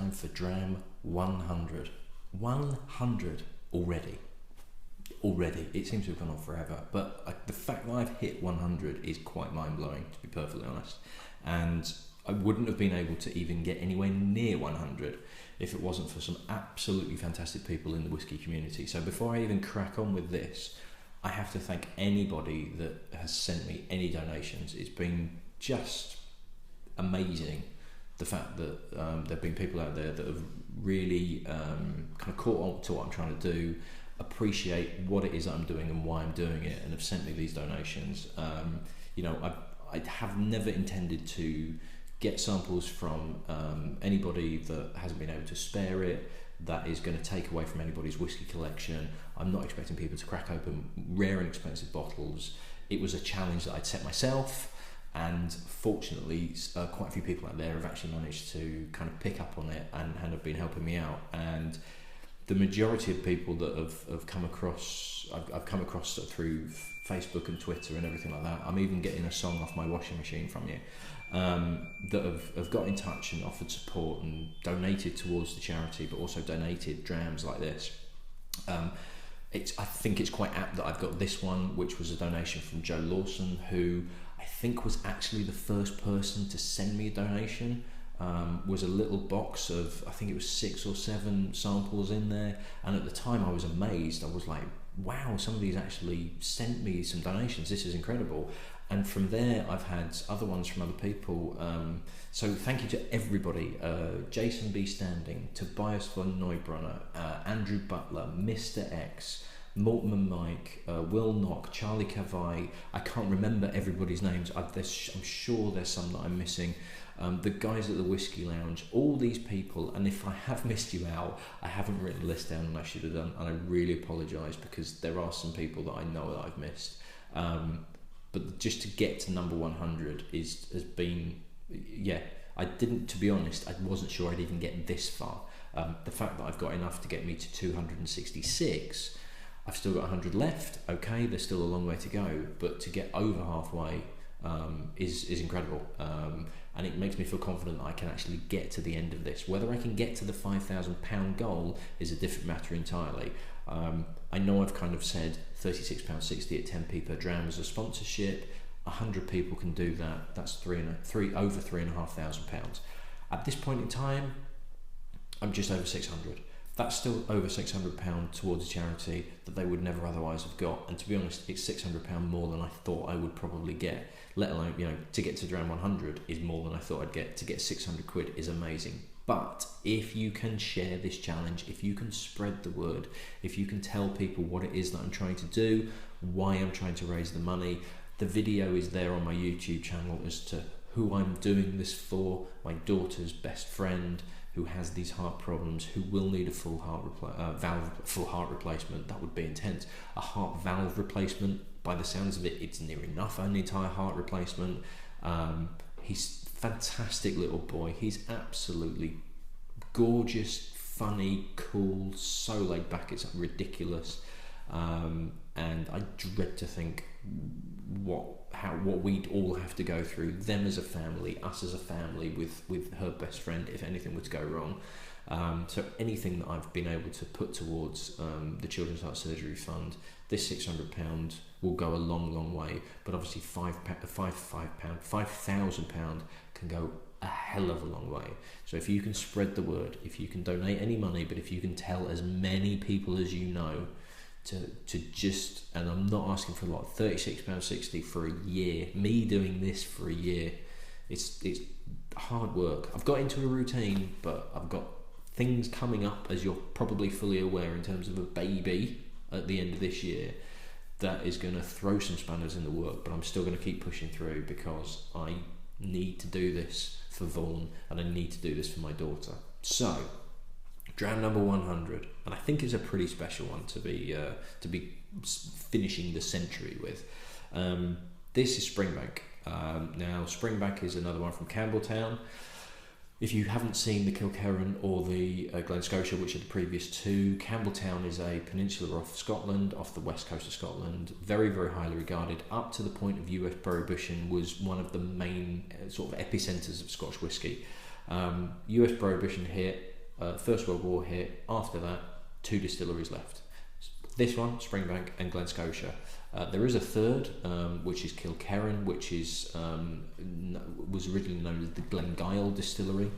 time for Dram 100. 100 already. It seems to have gone on forever, but the fact that I've hit 100 is quite mind-blowing, to be perfectly honest. And I wouldn't have been able to even get anywhere near 100 if it wasn't for some absolutely fantastic people in the whiskey community. So before I even crack on with this, I have to thank anybody that has sent me any donations. It's been just amazing, the fact that there have been people out there that have really kind of caught on to what I'm trying to do, appreciate what it is that I'm doing and why I'm doing it, and have sent me these donations. I have never intended to get samples from anybody that hasn't been able to spare it, that is going to take away from anybody's whiskey collection. I'm not expecting people to crack open rare and expensive bottles. It was a challenge that I'd set myself, and fortunately quite a few people out there have actually managed to kind of pick up on it and have been helping me out. And the majority of people that have come across, I've come across through Facebook and Twitter and everything like that. I'm even getting a song off my washing machine from you, that have got in touch and offered support and donated towards the charity, but also donated drams like this. I think it's quite apt that I've got this one, which was a donation from Joe Lawson, who I think was actually the first person to send me a donation. Was a little box of, I think it was 6 or 7 samples in there, and at the time I was amazed. I was like, wow, somebody's actually sent me some donations, this is incredible. And from there I've had other ones from other people, so thank you to everybody. Jason B. Standing, Tobias von Neubrunner, Andrew Butler, Mr. X, Mortimer and Mike, Will Knock, Charlie Cavai. I can't remember everybody's names. I'm sure there's some that I'm missing. The guys at the Whiskey Lounge, all these people, and if I have missed you out, I haven't written the list down and I should have done, and I really apologise, because there are some people that I know that I've missed. But just to get to number 100 has been, I didn't, to be honest, I wasn't sure I'd even get this far. The fact that I've got enough to get me to 266, I've still got 100 left. Okay, there's still a long way to go, but to get over halfway is incredible. And it makes me feel confident that I can actually get to the end of this. Whether I can get to the £5,000 goal is a different matter entirely. I know I've kind of said £36.60 at 10p per dram as a sponsorship. 100 people can do that. That's over £3,500. At this point in time, I'm just over 600. That's still over £600 towards a charity that they would never otherwise have got. And to be honest, it's £600 more than I thought I would probably get. Let alone, to get to Dram 100 is more than I thought I'd get. To get 600 quid is amazing. But if you can share this challenge, if you can spread the word, if you can tell people what it is that I'm trying to do, why I'm trying to raise the money, the video is there on my YouTube channel as to who I'm doing this for, my daughter's best friend, who has these heart problems, who will need a full heart replacement. That would be intense. A heart valve replacement, by the sounds of it, it's near enough an entire heart replacement. He's a fantastic little boy. He's absolutely gorgeous, funny, cool, so laid back, it's ridiculous. And I dread to think what we'd all have to go through, them as a family, us as a family, with her best friend, if anything were to go wrong. So anything that I've been able to put towards the Children's Heart Surgery Fund, this £600 will go a long way. But obviously £5,000 can go a hell of a long way. So if you can spread the word, if you can donate any money, but if you can tell as many people as you know to just, and I'm not asking for a lot, £36.60 for a year, me doing this for a year, it's hard work. I've got into a routine, but I've got things coming up, as you're probably fully aware, in terms of a baby at the end of this year that is going to throw some spanners in the work, but I'm still going to keep pushing through because I need to do this for Vaughan and I need to do this for my daughter. So dram number 100, and I think it's a pretty special one to be finishing the century with. This is Springbank. Now Springbank is another one from Campbelltown. If you haven't seen the Kilkerran or the Glen Scotia, which are the previous two, Campbelltown is a peninsula off Scotland, off the west coast of Scotland, very, very highly regarded, up to the point of US Prohibition, was one of the main sort of epicentres of Scotch whisky. US Prohibition hit, First World War hit. After that, 2 distilleries left. This one, Springbank, and Glen Scotia. There is a third, which is Kilkerran, which was originally known as the Glengyle Distillery.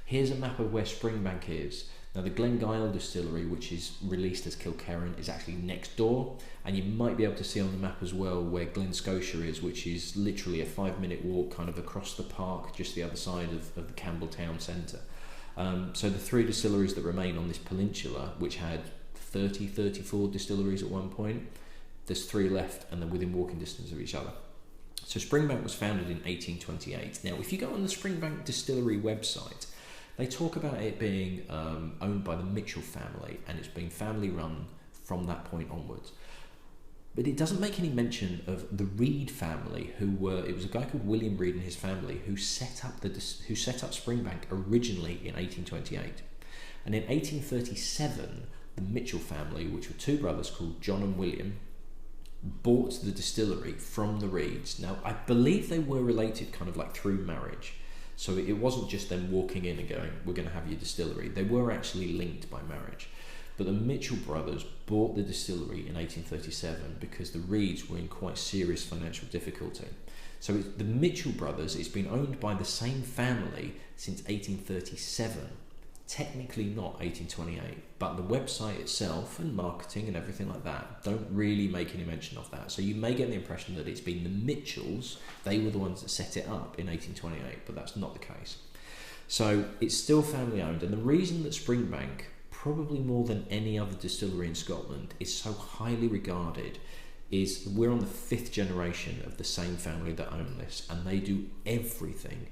Here's a map of where Springbank is. Now, the Glengyle Distillery, which is released as Kilkerran, is actually next door, and you might be able to see on the map as well where Glen Scotia is, which is literally a 5-minute walk kind of across the park, just the other side of the Campbell Town Centre. So the 3 distilleries that remain on this peninsula, which had 34 distilleries at one point, there's 3 left, and they're within walking distance of each other. So Springbank was founded in 1828. Now, if you go on the Springbank Distillery website, they talk about it being owned by the Mitchell family, and it's been family run from that point onwards. But it doesn't make any mention of the Reed family, it was a guy called William Reed and his family who set up Springbank originally in 1828. And in 1837, the Mitchell family, which were 2 brothers called John and William, bought the distillery from the Reeds. Now, I believe they were related kind of like through marriage. So it wasn't just them walking in and going, we're going to have your distillery. They were actually linked by marriage. But the Mitchell brothers bought the distillery in 1837 because the Reeds were in quite serious financial difficulty. So the Mitchell brothers, it's been owned by the same family since 1837. Technically not 1828, but the website itself and marketing and everything like that don't really make any mention of that. So you may get the impression that it's been the Mitchells, they were the ones that set it up in 1828, but that's not the case. So it's still family owned, and the reason that Springbank, probably more than any other distillery in Scotland, is so highly regarded is we're on the 5th generation of the same family that own this, and they do everything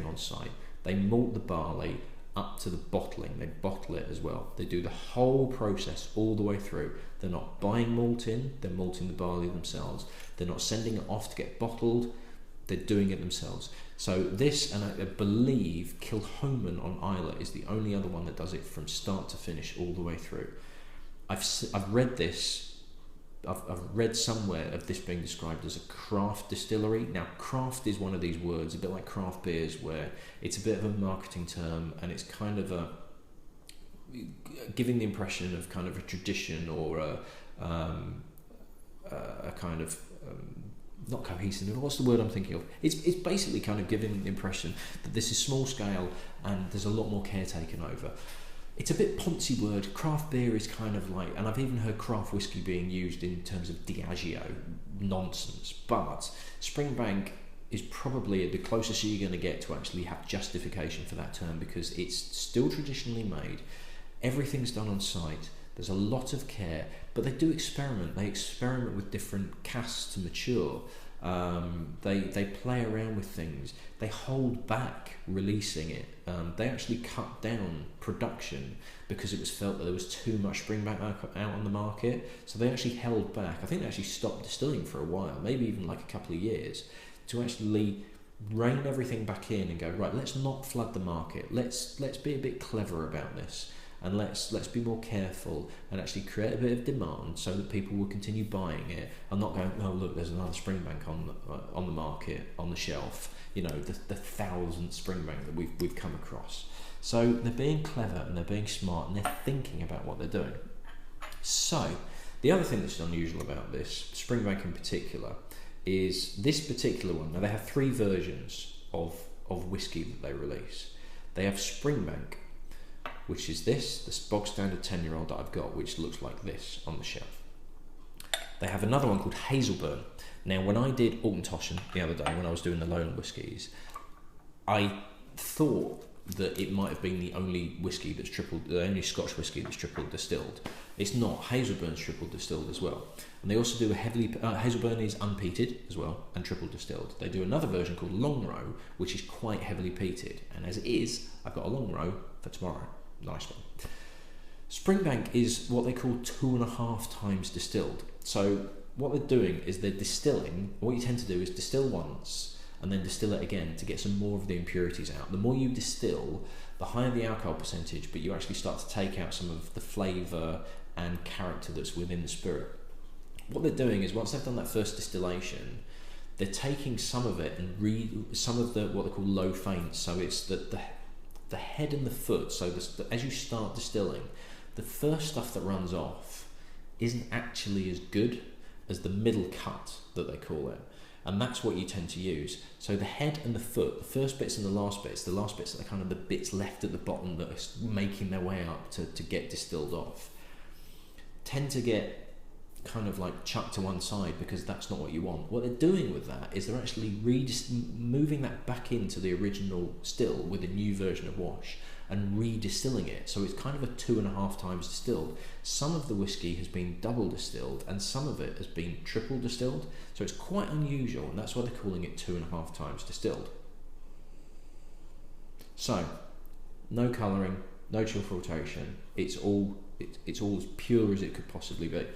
on site. They malt the barley up to the bottling. They bottle it as well. They do the whole process all the way through. They're not buying malt in, they're malting the barley themselves. They're not sending it off to get bottled, they're doing it themselves. So this, and I believe Kilhoman on Islay is the only other one that does it from start to finish all the way through. I've read this, I've read somewhere of this being described as a craft distillery. Now, craft is one of these words, a bit like craft beers, where it's a bit of a marketing term, and it's kind of giving the impression of kind of a tradition or a kind of not cohesive. What's the word I'm thinking of? It's basically kind of giving the impression that this is small scale and there's a lot more care taken over. It's a bit poncy word. Craft beer is kind of like, and I've even heard craft whiskey being used in terms of Diageo nonsense, but Springbank is probably the closest you're going to get to actually have justification for that term, because it's still traditionally made. Everything's done on site. There's a lot of care, but they do experiment. They experiment with different casks to mature. They play around with things. They hold back releasing it. They actually cut down production because it was felt that there was too much Springbank out on the market. So they actually held back. I think they actually stopped distilling for a while, maybe even like a couple of years, to actually rein everything back in and go, right, let's not flood the market. Let's be a bit clever about this. And let's be more careful and actually create a bit of demand so that people will continue buying it and not going, oh look, there's another Springbank on the market, on the shelf, you know, the 1,000th Springbank that we've come across. So they're being clever and they're being smart and they're thinking about what they're doing. So the other thing that's unusual about this Springbank in particular is this particular one. Now they have 3 versions of whiskey that they release. They have Springbank, which is this bog standard 10-year-old that I've got, which looks like this on the shelf. They have another one called Hazelburn. Now, when I did Auchentoshan the other day, when I was doing the Lowland whiskies, I thought that it might have been the only whiskey that's the only Scotch whiskey that's triple distilled. It's not. Hazelburn's triple distilled as well. And they also do a heavily, Hazelburn is unpeated as well and triple distilled. They do another version called Long Row, which is quite heavily peated. And as it is, I've got a Long Row for tomorrow. Nice one. Springbank is what they call 2.5 times distilled. So what they're doing is they're distilling. What you tend to do is distill once and then distill it again to get some more of the impurities out. The more you distill, the higher the alcohol percentage, but you actually start to take out some of the flavour and character that's within the spirit. What they're doing is once they've done that first distillation, they're taking some of it and some of the what they call low faints. So it's the the head and the foot, so as you start distilling, the first stuff that runs off isn't actually as good as the middle cut that they call it, and that's what you tend to use. So the head and the foot, the first bits and the last bits are kind of the bits left at the bottom that are making their way up to get distilled off, tend to get kind of like chucked to one side because that's not what you want. What they're doing with that is they're actually moving that back into the original still with a new version of wash and redistilling it, so it's kind of a 2.5 times distilled. Some of the whiskey has been double distilled and some of it has been triple distilled, so it's quite unusual, and that's why they're calling it 2.5 times distilled. So no colouring, no chill filtration, it's all as pure as it could possibly be.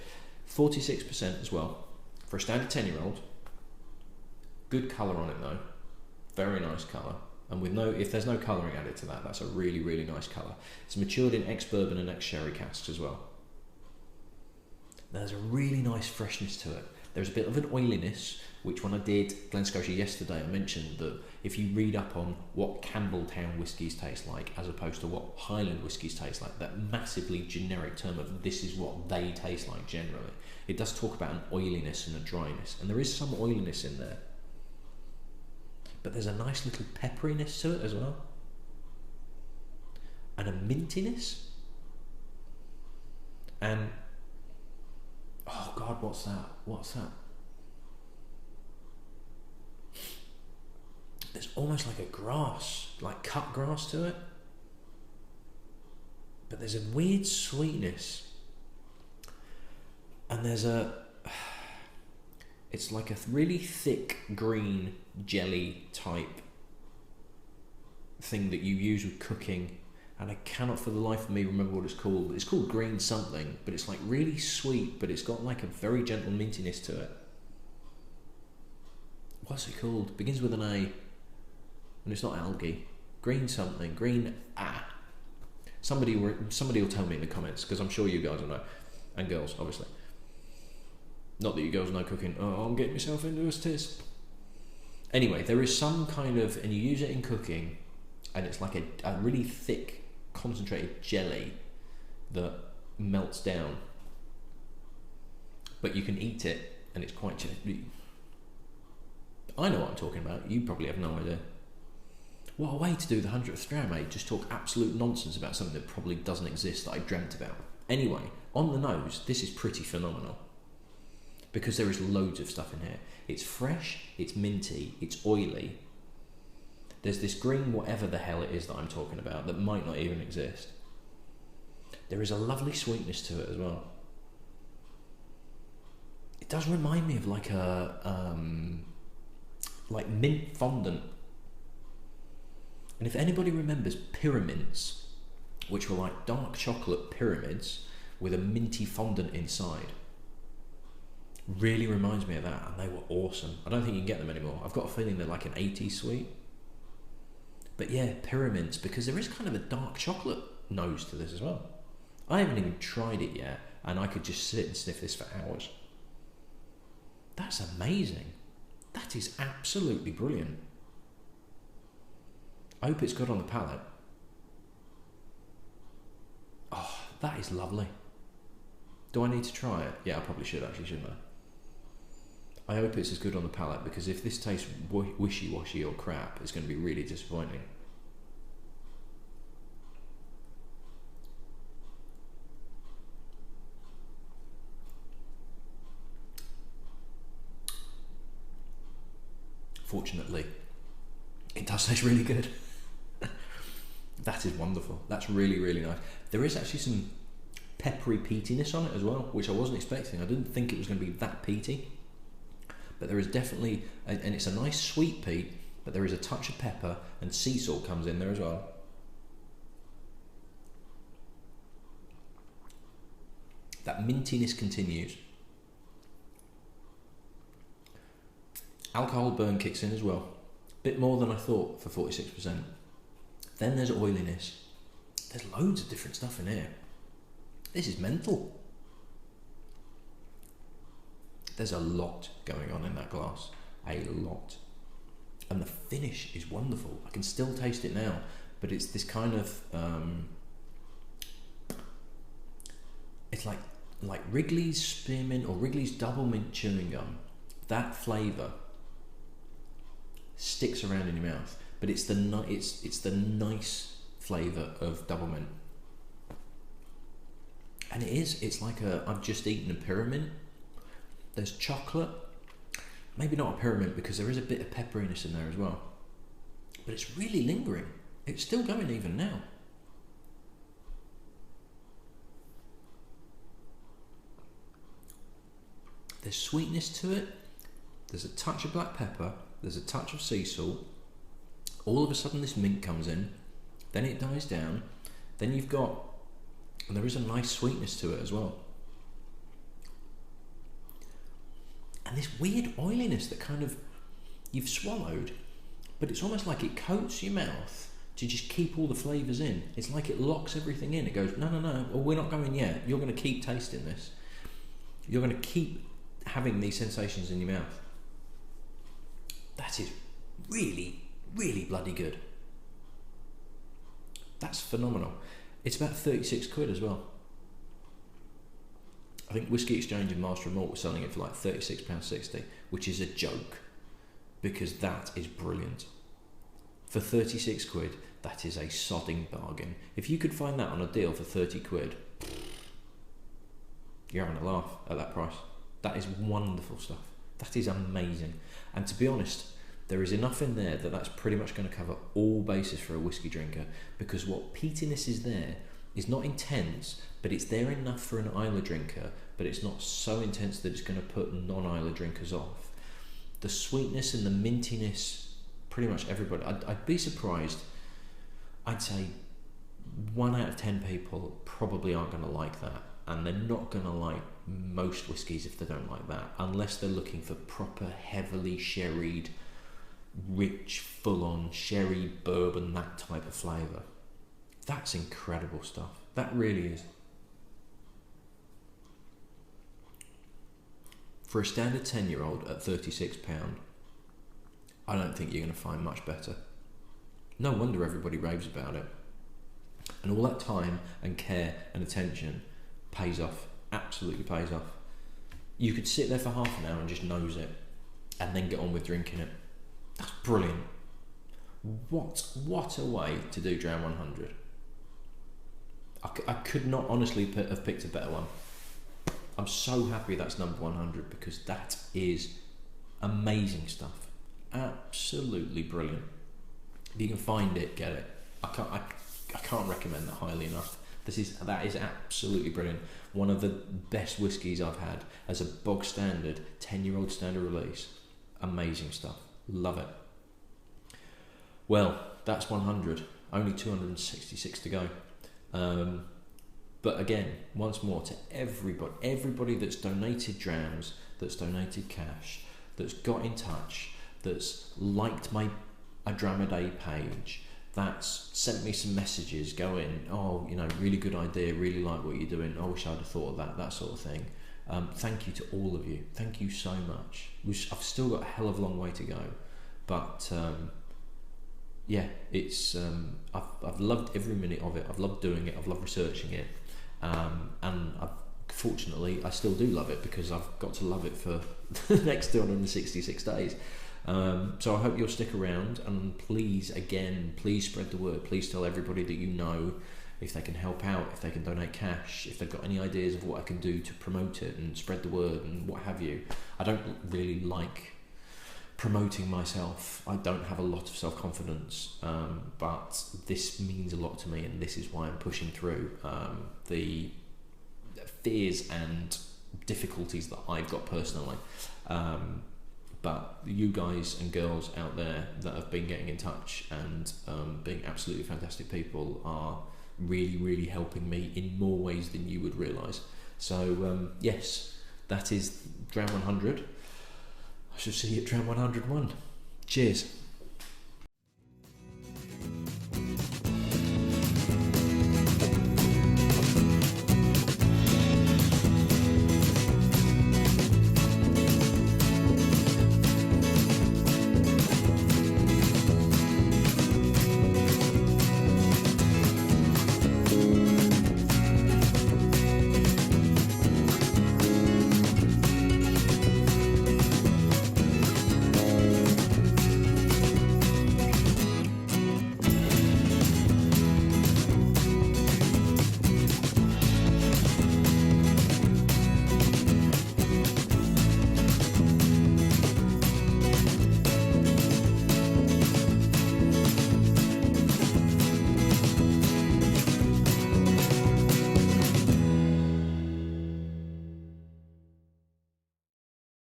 46% as well for a standard 10-year-old. Good colour on it though, very nice colour. And with if there's no colouring added to that, that's a really, really nice colour. It's matured in ex-bourbon and ex-sherry casks as well. There's a really nice freshness to it. There's a bit of an oiliness, which when I did Glen Scotia yesterday, I mentioned that if you read up on what Campbelltown whiskies taste like, as opposed to what Highland whiskies taste like, that massively generic term of this is what they taste like generally, it does talk about an oiliness and a dryness, and there is some oiliness in there. But there's a nice little pepperiness to it as well. And a mintiness. And, oh God, what's that? What's that? There's almost like a grass, like cut grass to it. But there's a weird sweetness. And there's it's like a really thick green jelly type thing that you use with cooking, and I cannot for the life of me remember what it's called. It's called green something, but it's like really sweet, but it's got like a very gentle mintiness to it. What's it called? Begins with an A, and it's not algae. Green something, green A. Somebody will tell me in the comments, because I'm sure you guys will know, and girls obviously. Not that you girls know cooking. Oh, I'm getting myself into this tis. Anyway, there is some kind of, and you use it in cooking, and it's like a really thick, concentrated jelly that melts down. But you can eat it, and it's quite jelly. I know what I'm talking about. You probably have no idea. What a way to do the 100th Dram A, just talk absolute nonsense about something that probably doesn't exist that I dreamt about. Anyway, on the nose, this is pretty phenomenal, because there is loads of stuff in here. It's fresh, it's minty, it's oily. There's this green whatever the hell it is that I'm talking about that might not even exist. There is a lovely sweetness to it as well. It does remind me of like a like mint fondant. And if anybody remembers pyramids, which were like dark chocolate pyramids with a minty fondant inside, really reminds me of that, and they were awesome. I don't think you can get them anymore. I've got a feeling they're like an 80s sweet. But yeah, pyramids, because there is kind of a dark chocolate nose to this as well. I haven't even tried it yet, and I could just sit and sniff this for hours. That's amazing. That is absolutely brilliant. I hope it's good on the palate. Oh, that is lovely. Do I need to try it? Yeah, I probably should actually, shouldn't I? I hope it's as good on the palate, because if this tastes wishy-washy or crap, it's going to be really disappointing. Fortunately, it does taste really good. That is wonderful. That's really, really nice. There is actually some peppery peatiness on it as well, which I wasn't expecting. I didn't think it was going to be that peaty. But there is definitely, and it's a nice sweet peat, but there is a touch of pepper, and sea salt comes in there as well. That mintiness continues. Alcohol burn kicks in as well. Bit more than I thought for 46%. Then there's oiliness. There's loads of different stuff in here. This is mental. There's a lot going on in that glass. A lot. And the finish is wonderful. I can still taste it now, but it's this kind of it's like Wrigley's spearmint or Wrigley's double mint chewing gum. That flavour sticks around in your mouth, but it's the nice flavour of double mint, and it's like I've just eaten a peppermint. There's chocolate, maybe not a peppermint because there is a bit of pepperiness in there as well, but it's really lingering. It's still going even now. There's sweetness to it, there's a touch of black pepper, there's a touch of sea salt. All of a sudden this mint comes in, then it dies down, then you've got, and there is a nice sweetness to it as well. And this weird oiliness that kind of, you've swallowed, but it's almost like it coats your mouth to just keep all the flavours in. It's like it locks everything in. It goes, no, well, we're not going yet. You're going to keep tasting this. You're going to keep having these sensations in your mouth. That is really, really bloody good. That's phenomenal. It's about 36 quid as well. I think Whisky Exchange and Master and Malt were selling it for like £36.60, which is a joke, because that is brilliant. For 36 quid, that is a sodding bargain. If you could find that on a deal for 30 quid, you're having a laugh at that price. That is wonderful stuff. That is amazing. And to be honest, there is enough in there that's pretty much going to cover all bases for a whiskey drinker, because what peatiness is there is not intense, but it's there enough for an Islay drinker, but it's not so intense that it's going to put non-Islay drinkers off. The sweetness and the mintiness, pretty much everybody, I'd be surprised. I'd say 1 out of 10 people probably aren't going to like that, and they're not going to like most whiskies if they don't like that, unless they're looking for proper heavily sherried, rich, full-on sherry bourbon, that type of flavour. That's incredible stuff. That really is. For a standard 10-year-old at £36, I don't think you're going to find much better. No wonder everybody raves about it. And all that time and care and attention pays off. Absolutely pays off. You could sit there for half an hour and just nose it, and then get on with drinking it. That's brilliant. What a way to do Dram 100. I could not honestly have picked a better one. I'm so happy that's number 100, because that is amazing stuff. Absolutely brilliant. If you can find it, get it. I can't recommend that highly enough. That is absolutely brilliant. One of the best whiskies I've had as a bog standard 10-year-old standard release. Amazing stuff. Love it. Well, that's 100. Only 266 to go. But again, once more, to everybody that's donated drams, that's donated cash, that's got in touch, that's liked my A Dram A Day page, that's sent me some messages going, oh, really good idea, really like what you're doing, I wish I'd have thought of that sort of thing. Thank you to all of you. Thank you so much. I've still got a hell of a long way to go, but yeah, it's I've loved every minute of it. I've loved doing it. I've loved researching it, and fortunately I still do love it, because I've got to love it for the next 266 days. So I hope you'll stick around, and please spread the word. Please tell everybody that you know, if they can help out, if they can donate cash, if they've got any ideas of what I can do to promote it and spread the word and what have you. I don't really like promoting myself. I don't have a lot of self-confidence, but this means a lot to me, and this is why I'm pushing through the fears and difficulties that I've got personally. But you guys and girls out there that have been getting in touch and being absolutely fantastic people are really, really helping me in more ways than you would realise. So yes, that is Dram 100. I shall see you at Dram 101. Cheers.